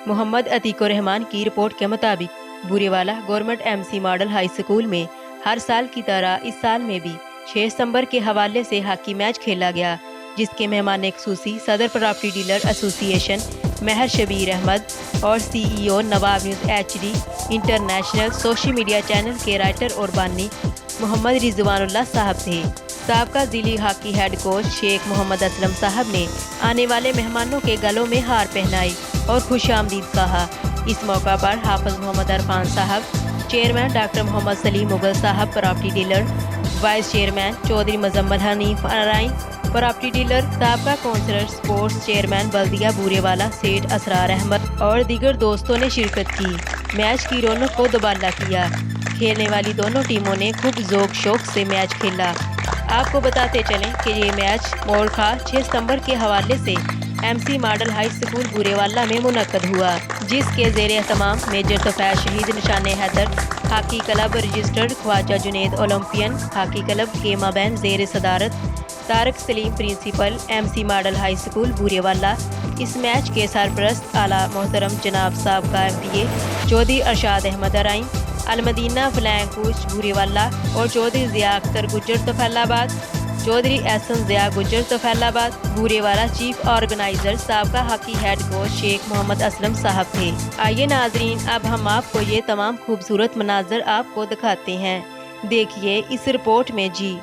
محمد عتیق الرحمان کی رپورٹ کے مطابق Burewala government MC model high school میں ہر سال کی طرح اس سال میں بھی 6 ستمبر کے حوالے سے ہاکی میچ کھیلا گیا، جس کے مہمان خصوصی صدر پراپرٹی ڈیلر ایسوسی ایشن مہر شبیر احمد اور CEO Nawab news HD international social media channel کے رائٹر اور بانی محمد رضوان اللہ صاحب تھے۔ سابقہ ضلعی ہاکی ہیڈ کوچ شیخ محمد اسلم صاحب نے آنے والے مہمانوں کے گلوں میں ہار پہنائی اور خوش آمدید کہا۔ اس موقع پر حافظ Muhammad Irfan sahib, chairman doctor Muhammad Saleem Mughal sahib property dealer, vice chairman Chaudhry Muzammil Hanif Narain property dealer, سابقہ کونسلر سپورٹس چیئرمین بلدیہ بوریوالہ سیٹھ اسرار احمد اور دیگر دوستوں نے شرکت کی۔ میچ کی رونق کو دوبالا کیا۔ کھیلنے والی دونوں ٹیموں نے خوب ذوق شوق سے میچ کھیلا۔ آپ کو بتاتے چلیں کہ یہ میچ موڑ خواہ 6 ستمبر کے حوالے سے MC model high school Burewala میں منعقد ہوا، جس کے زیر اہتمام میجر طفیل شہید Nishan Haider hockey club registered Khawaja Junaid Olympian hockey club کے مابین زیر صدارت Tariq Saleem principal MC model high school Burewala. اس میچ کے سرپرست اعلیٰ محترم جناب سابقہ MPA چودھری ارشاد احمد ارائن المدینہ فلینگ کوچ بوریوالہ اور چودھری ضیاء اختر گجر طفیل آباد، چودھری احسن ضیاء گجر طفیل آباد بوریوالہ چیف آرگنائزر سابقہ ہاکی ہیڈ کوچ شیخ محمد اسلم صاحب تھے۔ آئیے ناظرین، اب ہم آپ کو یہ تمام خوبصورت مناظر آپ کو دکھاتے ہیں، دیکھیے اس رپورٹ میں جی۔